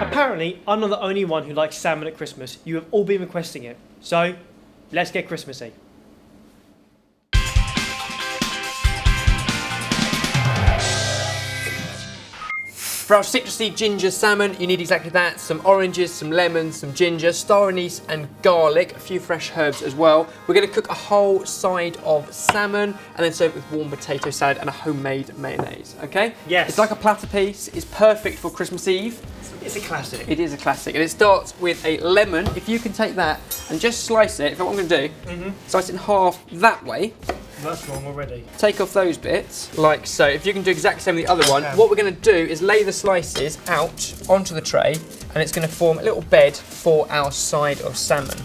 Apparently, I'm not the only one who likes salmon at Christmas. You have all been requesting it. So, let's get Christmassy. For our citrusy ginger salmon, you need exactly that. Some oranges, some lemons, some ginger, star anise and garlic, a few fresh herbs as well. We're going to cook a whole side of salmon and then serve it with warm potato salad and a homemade mayonnaise, okay? Yes. It's like a platter piece. It's perfect for Christmas Eve. It's a classic. It is a classic. And it starts with a lemon. If you can take that and just slice it, what I'm going to do, slice it in half that way. That's wrong already. Take off those bits, like so. If you can do exactly the same with the other one, what we're going to do is lay the slices out onto the tray, and it's going to form a little bed for our side of salmon.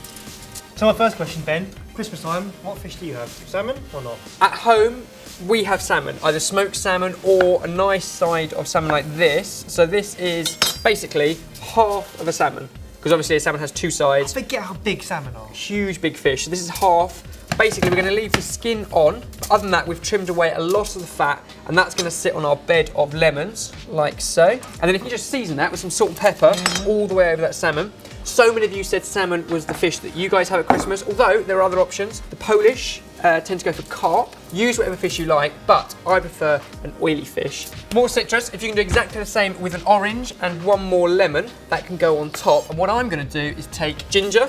So my first question, Ben, Christmas time, what fish do you have? Salmon or not? At home, we have salmon, either smoked salmon or a nice side of salmon like this. So this is basically half of a salmon, because obviously a salmon has two sides. I forget how big salmon are. Huge big fish. So this is half. Basically, we're going to leave the skin on. But other than that, we've trimmed away a lot of the fat, and that's going to sit on our bed of lemons, like so. And then if you just season that with some salt and pepper all the way over that salmon. So many of you said salmon was the fish that you guys have at Christmas, although there are other options. The Polish tend to go for carp. Use whatever fish you like, but I prefer an oily fish. More citrus. If you can do exactly the same with an orange and one more lemon, that can go on top. And what I'm going to do is take ginger,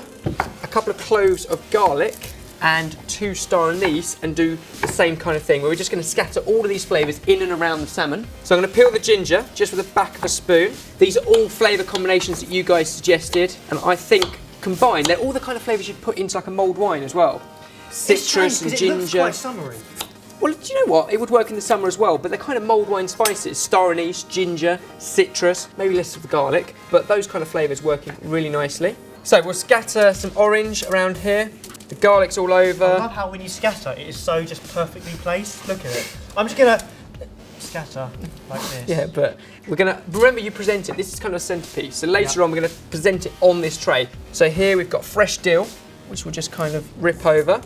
a couple of cloves of garlic, and 2 star anise, and do the same kind of thing where we're just going to scatter all of these flavours in and around the salmon. So I'm going to peel the ginger just with the back of a spoon. These are all flavour combinations that you guys suggested, and I think combined they're all the kind of flavours you'd put into like a mulled wine as well. Citrus and ginger. It looks quite summery. Well, do you know what? It would work in the summer as well, but they're kind of mulled wine spices. Star anise, ginger, citrus, maybe less of the garlic, but those kind of flavours working really nicely. So we'll scatter some orange around here. The garlic's all over. I love how when you scatter, it is so just perfectly placed. Look at it. I'm just gonna scatter like this. Yeah, but we're gonna, remember you present it, this is kind of a centerpiece. So later on, we're gonna present it on this tray. So here we've got fresh dill, which we'll just kind of rip over.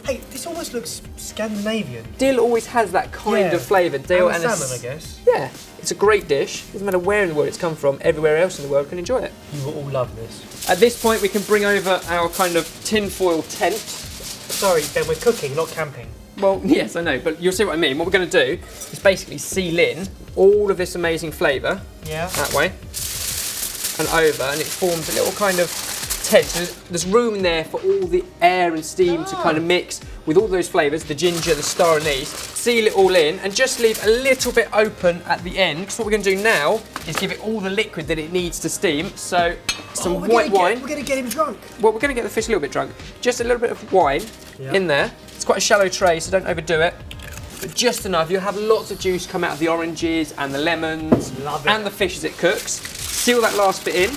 Hey, this almost looks Scandinavian. Dill always has that kind of flavour. Dill and salmon, I guess. Yeah, it's a great dish. Doesn't matter where in the world it's come from, everywhere else in the world can enjoy it. You will all love this. At this point, we can bring over our kind of tinfoil tent. Sorry, Ben, we're cooking, not camping. Well, yes, I know, but you'll see what I mean. What we're going to do is basically seal in all of this amazing flavour. Yeah. That way. And over, and it forms a little kind of tent. So there's room in there for all the air and steam to kind of mix with all those flavours, the ginger, the star anise. Seal it all in and just leave a little bit open at the end. Because what we're going to do now is give it all the liquid that it needs to steam. So some white wine. We're going to get him drunk. Well, we're going to get the fish a little bit drunk. Just a little bit of wine in there. It's quite a shallow tray, so don't overdo it. But just enough. You'll have lots of juice come out of the oranges and the lemons and the fish as it cooks. Seal that last bit in.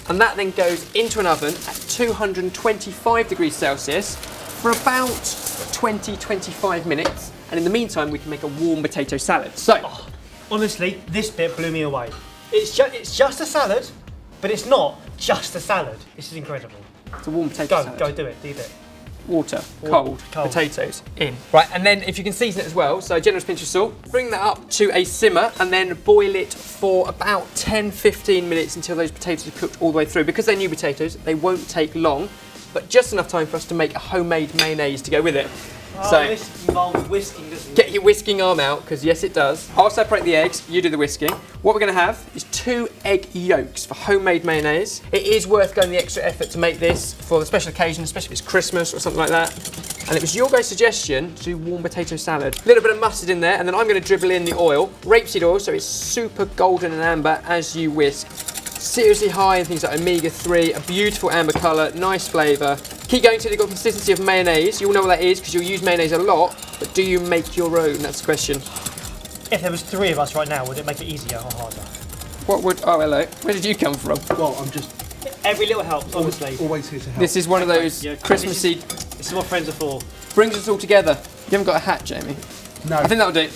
And that then goes into an oven at 225 degrees Celsius for about 20-25 minutes. And in the meantime, we can make a warm potato salad. So, honestly, this bit blew me away. It's just a salad, but it's not just a salad. This is incredible. It's a warm potato salad. Go do it, do it. Water, cold, potatoes in. Right, and then if you can season it as well, so a generous pinch of salt, bring that up to a simmer and then boil it for about 10-15 minutes until those potatoes are cooked all the way through. Because they're new potatoes, they won't take long, but just enough time for us to make a homemade mayonnaise to go with it. So this involves whisking, doesn't it? Get your whisking arm out, because yes it does. I'll separate the eggs, you do the whisking. What we're going to have is 2 egg yolks for homemade mayonnaise. It is worth going the extra effort to make this for the special occasion, especially if it's Christmas or something like that. And it was your guys' suggestion to do warm potato salad. A little bit of mustard in there, and then I'm going to dribble in the oil. Rapeseed oil, so it's super golden and amber as you whisk. Seriously high in things like omega-3, a beautiful amber colour, nice flavour. Keep going till you've got consistency of mayonnaise. You'll know what that is because you'll use mayonnaise a lot, but do you make your own? That's the question. If there was 3 of us right now, would it make it easier or harder? What would, oh hello, where did you come from? Well, I'm just... Every little helps, honestly. Always here to help. This is one of those Christmassy... This is what friends are for. Brings us all together. You haven't got a hat, Jamie? No. I think that'll do.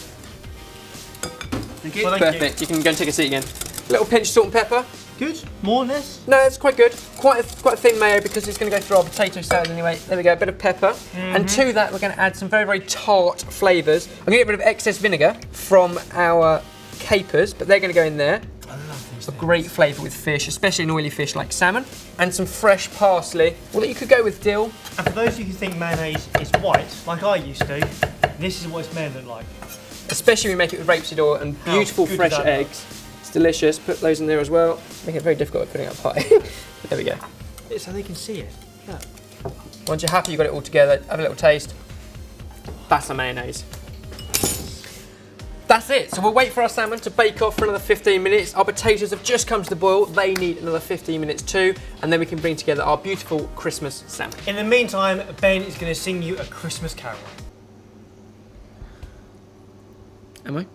Thank you. Well, Perfect, you can go and take a seat again. A little pinch of salt and pepper. Good? More or less? No, it's quite good. Quite a thin mayo because it's going to go through our potato salad anyway. There we go, a bit of pepper. And to that, we're going to add some very, very tart flavours. I'm going to get rid of excess vinegar from our capers, but they're going to go in there. I love It's a great flavour with fish, especially an oily fish like salmon. And some fresh parsley. Well, you could go with dill. And for those of you who think mayonnaise is white, like I used to, this is what it's meant to look like. Especially when we make it with rapeseed oil and beautiful good fresh is that, eggs. It's delicious. Put those in there as well. Making it very difficult at putting up pie. There we go. So they can see it. Look. Once you're happy you've got it all together, have a little taste. That's the mayonnaise. That's it. So we'll wait for our salmon to bake off for another 15 minutes. Our potatoes have just come to the boil. They need another 15 minutes too. And then we can bring together our beautiful Christmas salmon. In the meantime, Ben is going to sing you a Christmas carol. Am I?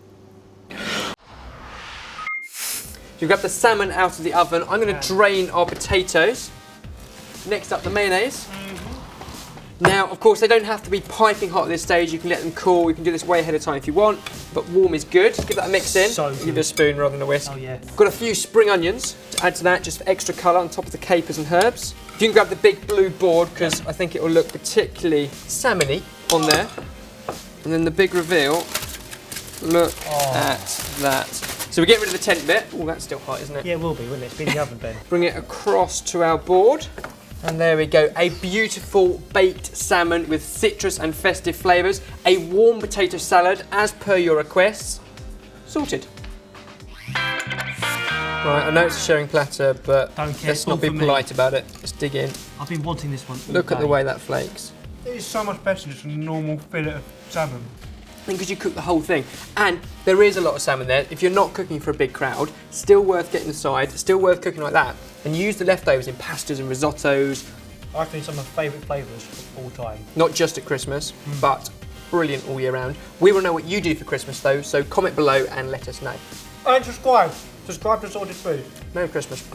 So we grab the salmon out of the oven. I'm going to drain our potatoes. Next up, the mayonnaise. Now, of course, they don't have to be piping hot at this stage. You can let them cool. You can do this way ahead of time if you want, but warm is good. Give that a mix in. So Give it a spoon rather than a whisk. Oh yeah. Got a few spring onions to add to that, just for extra colour on top of the capers and herbs. You can grab the big blue board because I think it will look particularly salmony on there. And then the big reveal. Look at that. So we get rid of the tent bit. Oh, that's still hot, isn't it? Yeah, it will be, wouldn't it? It's been in the oven, Ben. Bring it across to our board. And there we go, a beautiful baked salmon with citrus and festive flavours, a warm potato salad as per your requests, sorted. Right, I know it's a sharing platter, but Don't care, let's it's not all be for me. polite about it. Let's dig in. I've been wanting this one all Look at day. the way that flakes. It is so much better than just a normal fillet of salmon. Because you cook the whole thing. And there is a lot of salmon there. If you're not cooking for a big crowd, still worth getting aside, still worth cooking like that. And use the leftovers in pastas and risottos. I think some of my favourite flavours of all time. Not just at Christmas, but brilliant all year round. We will know what you do for Christmas though, so comment below and let us know. And subscribe. Subscribe to Sorted Food. Merry Christmas.